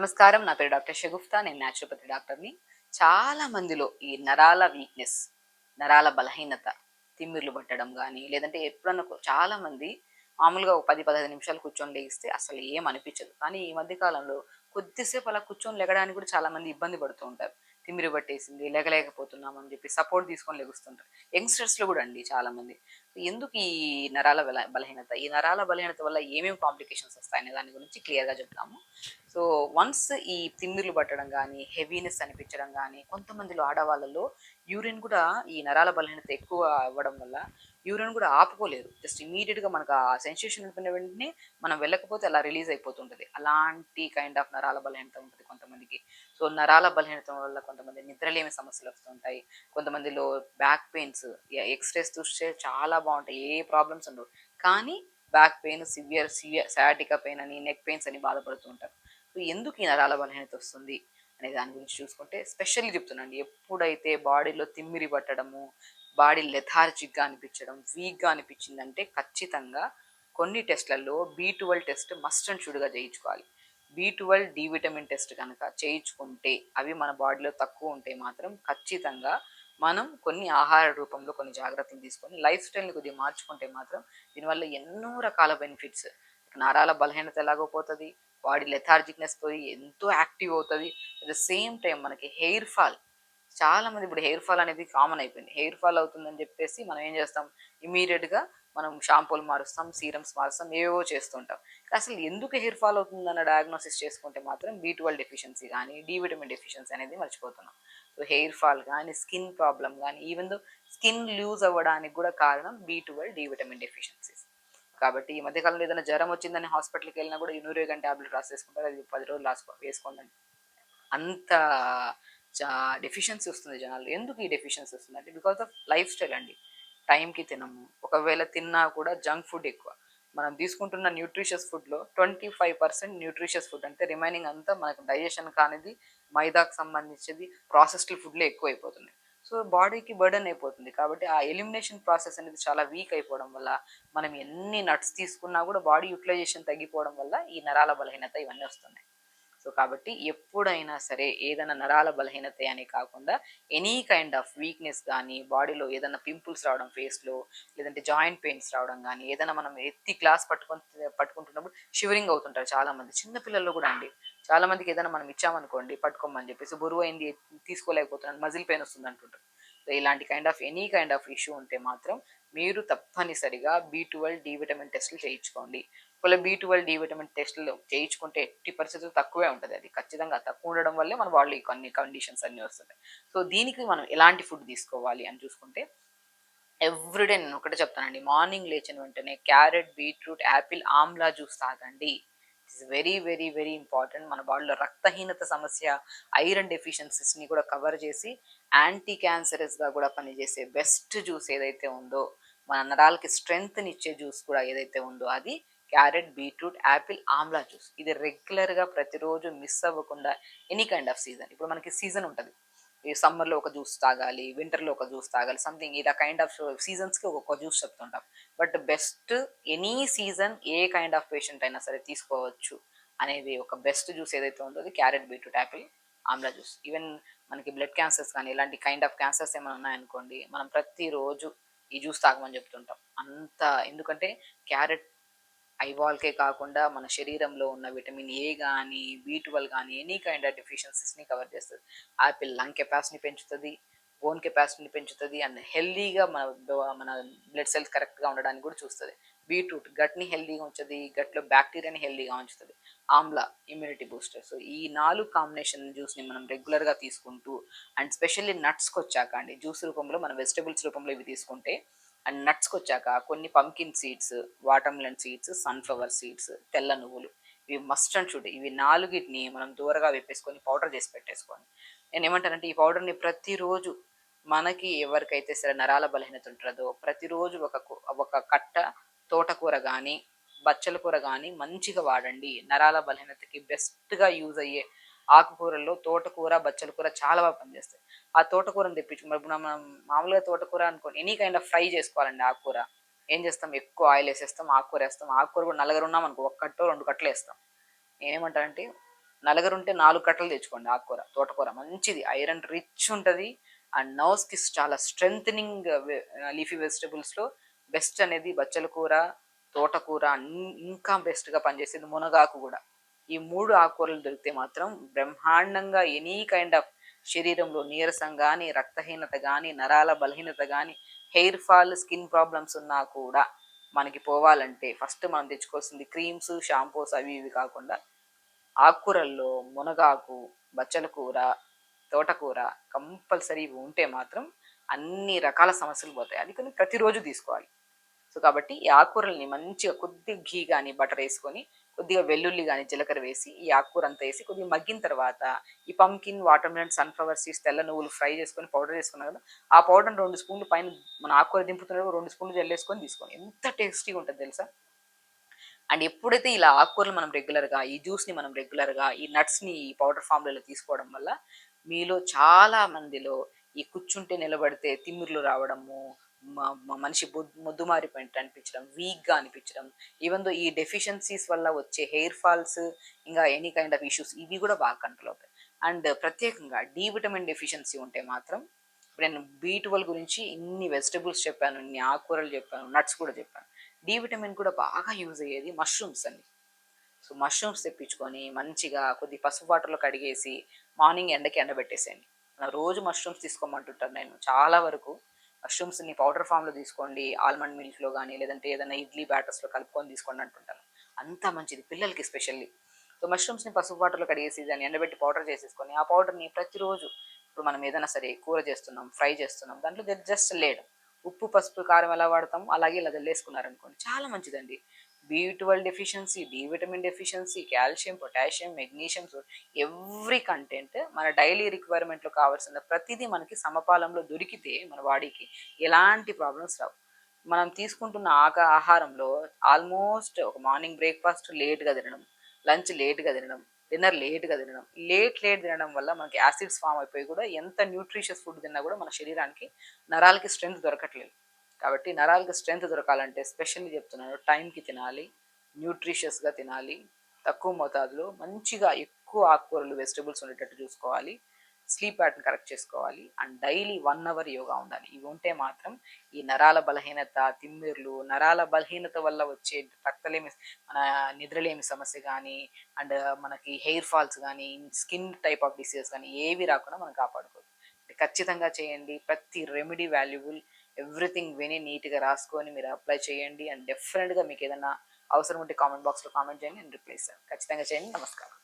నమస్కారం. నా పేరు డాక్టర్ షగుఫ్తా. నేను న్యాచురోపతి డాక్టర్‌ని. చాలా మందిలో ఈ నరాల వీక్‌నెస్, నరాల బలహీనత, తిమ్మిర్లు పట్టడం గానీ, లేదంటే ఎప్పుడన్నా చాలా మంది మామూలుగా ఒక 10, 15 నిమిషాలు కూర్చొని లెగిస్తే అసలు ఏం అనిపించదు. కానీ ఈ మధ్య కాలంలో కొద్దిసేపు అలా కూర్చొని లెగడానికి కూడా చాలా మంది ఇబ్బంది పడుతూ ఉంటారు. తిమ్మిరి పట్టేసింది, లెగలేకపోతున్నాం అని చెప్పి సపోర్ట్ తీసుకొని లెగుస్తుంటారు. యంగ్‌స్టర్స్‌లో కూడా అండి చాలామంది. ఎందుకు ఈ నరాల బలహీనత? ఈ నరాల బలహీనత వల్ల ఏమేమి కాంప్లికేషన్స్ వస్తాయనే దాని గురించి క్లియర్‌గా చెప్తాము. సో, వన్స్ ఈ తిమ్మిర్లు పట్టడం గానీ, హెవీనెస్ అనిపించడం గానీ, కొంతమందిలో ఆడవాళ్ళలో యూరిన్ కూడా ఈ నరాల బలహీనత ఎక్కువ అవ్వడం వల్ల యూరిన్ కూడా ఆపుకోలేరు. జస్ట్ ఇమ్మీడియేట్‌గా మనకు ఆ సెన్సేషన్ అయిపోయిన వెంటనే మనం వెళ్ళకపోతే అలా రిలీజ్ అయిపోతుంటది. అలాంటి కైండ్ ఆఫ్ నరాల బలహీనత ఉంటది కొంతమందికి. సో, నరాల బలహీనత వల్ల కొంతమంది నిద్రలేమి సమస్యలు వస్తుంటాయి. కొంతమందిలో బ్యాక్ పెయిన్స్ ఎక్స్‌రేస్ చూస్తే చాలా బావుంటాయి. ఏ ప్రాబ్లమ్స్ ఉండవు. కానీ back pain, severe sciatica pain అని, నెక్ పెయిన్స్ అని బాధపడుతూ ఉంటారు. సో, ఎందుకు ఈ నరాల బలహీనత వస్తుంది అనే దాని గురించి చూసుకుంటే స్పెషల్లీ చెప్తున్నానండి. ఎప్పుడైతే బాడీలో తిమ్మిరి పట్టడము, బాడీ లెథార్జిక్‌గా అనిపించడం, వీక్‌గా అనిపించిందంటే ఖచ్చితంగా కొన్ని టెస్ట్‌లలో బి12 టెస్ట్ మస్ట్ అండ్ షుడ్‌గా చేయించుకోవాలి. బి12 డి విటమిన్ టెస్ట్ గనక చేయించుకుంటే అవి మన బాడీలో తక్కువ ఉంటే మాత్రం ఖచ్చితంగా మనం కొన్ని ఆహార రూపంలో కొన్ని జాగ్రత్తలు తీసుకొని లైఫ్ స్టైల్‌ని కొద్దిగా మార్చుకుంటే మాత్రం దీనివల్ల ఎన్నో రకాల బెనిఫిట్స్. నరాల బలహీనత ఎలాగో పోతది. బాడీ లెథార్జిక్‌నెస్ పోయి ఎంతో యాక్టివ్ అవుతది. అట్ ద సేమ్ టైమ్ మనకి హెయిర్ ఫాల్ చాలా మంది ఇప్పుడు హెయిర్ ఫాల్ అనేది కామన్ అయిపోయింది. హెయిర్ ఫాల్ అవుతుందని చెప్పేసి మనం ఏం చేస్తాం? ఇమ్మీడియేట్‌గా మనం షాంపూలు మారుస్తాం, సీరమ్స్ మారుస్తాం, ఏవేవో చేస్తుంటాం. అసలు ఎందుకు హెయిర్ ఫాల్ అవుతుందన్న డయాగ్నోసిస్ చేసుకుంటే మాత్రం బి12 డెఫిషియన్సీ గానీ, డి విటమిన్ డెఫిషియన్సీ అనేది మర్చిపోతున్నాం. సో, హెయిర్ ఫాల్ గానీ, స్కిన్ ప్రాబ్లమ్ గానీ, ఈవెన్ దో స్కిన్ లూజ్ అవ్వడానికి కూడా కారణం బి12, డి విటమిన్ డెఫిషియన్సీస్. కాబట్టి ఈ మధ్య కాలంలో ఏదైనా జ్వరం వచ్చిందని హాస్పిటల్‌కి వెళ్ళినా కూడా యూనూరిగన్ టాబ్లెట్ రాసేసుకుంటారు. అది 10 రోజులు వేసుకోండి. అంత చా డెఫిషియన్సీ వస్తుంది జనాల్లో. ఎందుకు ఈ డెఫిషియన్సీ వస్తుందంటే బికాస్ ఆఫ్ లైఫ్ స్టైల్ అండి. టైంకి తినము. ఒకవేళ తిన్నా కూడా జంక్ ఫుడ్ ఎక్కువ. మనం తీసుకుంటున్న న్యూట్రిషియస్ ఫుడ్‌లో 25% న్యూట్రిషియస్ ఫుడ్ అంటే రిమైనింగ్ అంతా మనకు డైజెషన్ కానిది, మైదాకు సంబంధించింది, ప్రాసెస్డ్ ఫుడ్‌లే ఎక్కువైపోతున్నాయి. సో, బాడీకి బర్డెన్ అయిపోతుంది. కాబట్టి ఆ ఎలిమినేషన్ ప్రాసెస్ అనేది చాలా వీక్ అయిపోవడం వల్ల మనం ఎన్ని నట్స్ తీసుకున్నా కూడా బాడీ యుటిలైజేషన్ తగ్గిపోవడం వల్ల ఈ నరాల బలహీనత ఇవన్నీ వస్తున్నాయి. సో, కాబట్టి ఎప్పుడైనా సరే ఏదైనా నరాల బలహీనత అనే కాకుండా ఎనీ కైండ్ ఆఫ్ వీక్‌నెస్ గానీ, బాడీలో ఏదైనా పింపుల్స్ రావడం ఫేస్‌లో, లేదంటే జాయింట్ పెయిన్స్ రావడం గానీ, ఏదైనా మనం ఎత్తి గ్లాస్ పట్టుకుంటున్నప్పుడు షివరింగ్ అవుతుంటారు చాలామంది. చిన్న పిల్లల్లో గూడా అండి. చాలా మందికి ఏదైనా మనం ఇచ్చామనుకోండి పట్టుకోమని జెప్పేసి బరువయింది తీసుకోలేకపోతున్నాను, మజిల్ పెయిన్ వస్తుంది అంటుంటారు. సో, ఇలాంటి kind of any kind of issue ఉంటే మాత్రం మీరు తప్పనిసరిగా బి12, డి విటమిన్ టెస్టులు చేయించుకోండి. ఒకవేళ బి12, డి విటమిన్ టెస్టులు చేయించుకుంటే ఎట్టి పరిస్థితుల్లో తక్కువే ఉంటది అది. ఖచ్చితంగా తక్కువ ఉండడం వల్లే మన బాడీలో కొన్ని కండిషన్స్ అన్నీ వస్తున్నాయి. సో, దీనికి మనం ఎలాంటి ఫుడ్ తీసుకోవాలి అని చూసుకుంటే ఎవ్రీడే నేను ఒకటే చెప్తానండి. మార్నింగ్ లేచిన వెంటనే carrot, beetroot, apple, amla juice తాగండి. It's very, very, very important. మన బాడీలో రక్తహీనత సమస్య, ఐరన్ డెఫిషియన్సీస్‌ని కూడా కవర్ చేసి యాంటీ క్యాన్సరస్‌గా కూడా పనిచేసే బెస్ట్ జ్యూస్ ఏదైతే ఉందో, మన నరాలకి స్ట్రెంగ్త్‌నిచ్చే జ్యూస్ కూడా ఏదైతే ఉందో అది carrot, beetroot, apple, amla juice. ఇది రెగ్యులర్‌గా ప్రతిరోజు మిస్ అవ్వకుండా ఎనీ కైండ్ ఆఫ్ సీజన్. ఇప్పుడు మనకి సీజన్ ఉంటది. ఈ సమ్మర్‌లో ఒక జ్యూస్ తాగాలి, వింటర్‌లో ఒక జ్యూస్ తాగాలి. సంథింగ్ ఇలా కైండ్ ఆఫ్ సీజన్స్‌కి ఒక్కొక్క జ్యూస్ చెప్తుంటాం. బట్ బెస్ట్ ఎనీ సీజన్ ఏ కైండ్ ఆఫ్ పేషెంట్ అయినా సరే తీసుకోవచ్చు అనేది ఒక బెస్ట్ జ్యూస్ ఏదైతే ఉందో అది carrot, beetroot, apple, amla juice. Even మనకి బ్లడ్ క్యాన్సర్స్ కానీ ఇలాంటి కైండ్ ఆఫ్ క్యాన్సర్స్ ఏమైనా ఉన్నాయనుకోండి, మనం ప్రతిరోజు ఈ జ్యూస్ తాగమని చెప్తుంటాం. అంత ఎందుకంటే క్యారెట్ ఐబాల్‌కే కాకుండా మన శరీరంలో ఉన్న విటమిన్ ఏ గానీ, బి12 గానీ ఎనీ కైండ్ ఆఫ్ డెఫిషియన్సీస్‌ని కవర్ చేస్తది. యాపిల్ లంగ్ కెపాసిటీని పెంచుతది, బోన్ కెపాసిటీని పెంచుతది అండ్ హెల్తీగా మన బ్లడ్ సెల్స్ కరెక్ట్‌గా ఉండడానికి కూడా చూస్తది. బీట్రూట్ గట్‌ని హెల్తీగా ఉంచుతది. గట్‌లో బాక్టీరియాని హెల్తీగా ఉంచుతది. Amla immunity booster. సో, ఈ 4 కాంబినేషన్ జ్యూస్‌ని మనం రెగ్యులర్‌గా తీసుకుంటూ అండ్ స్పెషల్లీ నట్స్‌కొచ్చాక అండి జ్యూస్ రూపంలో మన వెజిటబుల్స్ రూపంలో ఇవి తీసుకుంటే అండ్ నట్స్‌కొచ్చాక కొన్ని pumpkin seeds, watermelon seeds, sunflower seeds, తెల్ల నువ్వులు ఇవి మస్ట్ అండ్ షుడ్. ఇవి 4గిటిని మనం దూరగా వేపేసుకొని పౌడర్ చేసి పెట్టేసుకోండి. నేనేమంటానంటే ఈ పౌడర్‌ని ప్రతిరోజు మనకి ఎవరికైతే సరే నరాల బలహీనత ఉంటదో ప్రతిరోజు ఒక కట్ట తోటకూర గానీ, బచ్చల కూర గానీ మంచిగా వాడండి. నరాల బలహీనతకి బెస్ట్‌గా యూజ్ అయ్యే ఆకుకూరల్లో తోటకూర, బచ్చల కూర చాలా బాగా పనిచేస్తాయి. ఆ తోటకూరని తెప్పించుకుని ఇప్పుడు మనం మామూలుగా తోటకూర అనుకోని ఎనీ కైండ్ ఆఫ్ ఫ్రై చేసుకోవాలండి ఆకుకూర. ఏం చేస్తాం ఎక్కువ ఆయిల్ ఏసేస్తాం, ఆకుకూర ఏస్తాం. ఆకుకూర కూడా నలుగురున్నామనుకో ఒక కట్టో, 2 కట్టలో ఏస్తాం. నేనేమంటానంటే నలుగురుంటే 4 కట్టలు తెచ్చుకోండి ఆకుకూర, తోటకూర మంచిది. ఐరన్ రిచ్ ఉంటది. అండ్ నర్వ్స్‌కి చాలా స్ట్రెంథెనింగ్ లీఫీ వెజిటబుల్స్‌లో బెస్ట్ అనేది బచ్చల కూర, తోటకూర ఇంకా బెస్ట్‌గా పనిచేసేది మునగాకు గూడా. ఈ 3 ఆకుకూరలు దొరికితే మాత్రం బ్రహ్మాండంగా ఎనీ కైండ్ ఆఫ్ శరీరంలో నీరసం గానీ, రక్తహీనత గానీ, నరాల బలహీనత గానీ, హెయిర్ ఫాల్, స్కిన్ ప్రాబ్లమ్స్ ఉన్నా కూడా మనకి పోవాలంటే ఫస్ట్ మనం తెచ్చుకోవాల్సింది క్రీమ్స్, షాంపూస్ అవి ఇవి కాకుండా ఆకుకూరల్లో మునగాకు, బచ్చల కూర, తోటకూర కంపల్సరీ ఇవి ఉంటే మాత్రం అన్ని రకాల సమస్యలు పోతాయి. అది కానీ ప్రతిరోజు తీసుకోవాలి. సో కాబట్టి ఈ ఆకుకూరల్ని మంచిగా కొద్దిగా ఘీ కానీ బటర్ వేసుకొని కొద్దిగా వెల్లుల్లి కానీ జీలకర్ర వేసి ఈ ఆకుకూర అంతా వేసి కొద్దిగా మగ్గిన తర్వాత ఈ pumpkin, water melon, sunflower seeds, తెల్ల నువ్వులు ఫ్రై చేసుకొని పౌడర్ చేసుకున్నాం కదా, ఆ పౌడర్ 2 స్పూన్లు పైన మన ఆకుకూర దింపుతున్నప్పుడు 2 స్పూన్లు జల్లేసుకొని తీసుకోండి. ఎంత టేస్టీగా ఉంటుంది తెలుసా. అండ్ ఎప్పుడైతే ఇలా ఆకుకూరలు మనం రెగ్యులర్గా, ఈ జ్యూస్ని మనం రెగ్యులర్గా, ఈ నట్స్ని ఈ పౌడర్ ఫామ్లలో తీసుకోవడం వల్ల మీలో చాలా మందిలో ఈ కూర్చుంటే నిలబడితే తిమ్మిర్లు రావడము, మనిషి మొద్దుమారిపోయినట్టు అనిపించడం, వీక్గా అనిపించడం, ఈవెన్ దో ఈ డెఫిషియన్సీస్ వల్ల వచ్చే హెయిర్ ఫాల్స్, ఇంకా ఎనీ కైండ్ ఆఫ్ ఇష్యూస్ ఇవి కూడా బాగా కంట్రోల్ అవుతాయి. అండ్ ప్రత్యేకంగా డి విటమిన్ డెఫిషియన్సీ ఉంటే మాత్రం ఇప్పుడు నేను B12 గురించి ఇన్ని వెజిటబుల్స్ చెప్పాను, ఇన్ని ఆకుకూరలు చెప్పాను, నట్స్ కూడా చెప్పాను. డి విటమిన్ కూడా బాగా యూజ్ అయ్యేది మష్రూమ్స్ అండి. సో మష్రూమ్స్ తెప్పించుకొని మంచిగా కొద్ది పసుపు వాటర్లో కడిగేసి మార్నింగ్ ఎండకి ఎండబెట్టేసేయండి. రోజు మష్రూమ్స్ తీసుకోమంటుంటాను నేను. చాలా వరకు మష్రూమ్స్ని పౌడర్ ఫామ్లో తీసుకోండి, ఆల్మండ్ మిల్క్లో కానీ లేదంటే ఏదైనా ఇడ్లీ బ్యాటర్స్లో కలుపుకొని తీసుకోండి అంటుంటాను. అంత మంచిది పిల్లలకి ఎస్పెషల్లీ. సో మష్రూమ్స్ని పసుపు వాటర్లో కడిగేసి దాన్ని ఎండబెట్టి పౌడర్ చేసేసుకొని ఆ పౌడర్ని ప్రతిరోజు ఇప్పుడు మనం ఏదైనా సరే కూర చేస్తున్నాం, ఫ్రై చేస్తున్నాం, దాంట్లో జస్ట్ లేడ్ ఉప్పు, పసుపు, కారం ఎలా వాడతాం అలాగే ఇలా జల్లేసుకున్నారనుకోండి చాలా మంచిదండి. B12 deficiency, D vitamin deficiency, calcium, potassium, magnesium, every content మన డైలీ రిక్వైర్మెంట్లో కావాల్సిన ప్రతిదీ మనకి సమపాలంలో దొరికితే మన బాడీకి ఎలాంటి ప్రాబ్లమ్స్ రావు. మనం తీసుకుంటున్న ఆహారంలో ఆల్మోస్ట్ ఒక మార్నింగ్ బ్రేక్ఫాస్ట్ లేట్గా తినడం, లంచ్ లేట్గా తినడం, డిన్నర్ లేట్గా తినడం, లేట్ తినడం వల్ల మనకి యాసిడ్స్ ఫామ్ అయిపోయి కూడా ఎంత న్యూట్రిషియస్ ఫుడ్ తిన్నా కూడా మన శరీరానికి నరాలకి స్ట్రెంత్ దొరకట్లేదు. కాబట్టి నరాలకి స్ట్రెంత్ దొరకాలంటే స్పెషల్లీ చెప్తున్నాను, టైంకి తినాలి, న్యూట్రిషియస్గా తినాలి, తక్కువ మోతాదులో మంచిగా ఎక్కువ ఆకుకూరలు, వెజిటబుల్స్ ఉండేటట్టు చూసుకోవాలి, స్లీప్ ప్యాటర్న్ కరెక్ట్ చేసుకోవాలి, అండ్ డైలీ 1 అవర్ యోగా ఉండాలి. ఇవి ఉంటే మాత్రం ఈ నరాల బలహీనత, తిమ్మిర్లు, నరాల బలహీనత వల్ల వచ్చే రక్తలేమి, మన నిద్రలేమి సమస్య కానీ, అండ్ మనకి హెయిర్ ఫాల్స్ కానీ, స్కిన్ టైప్ ఆఫ్ డిసీజెస్ కానీ ఏవి రాకుండా మనం కాపాడుకోవచ్చు. ఖచ్చితంగా చేయండి. ప్రతి రెమెడీ వాల్యుబుల్, ఎవ్రీథింగ్ విని నీట్గా రాసుకొని మీరు అప్లై చేయండి. అండ్ డెఫినెట్గా మీకు ఏదైనా అవసరం ఉంటే కామెంట్ బాక్స్లో కామెంట్ చేయండి, నేను రిప్లై ఇస్తాను. ఖచ్చితంగా చేయండి. నమస్కారం.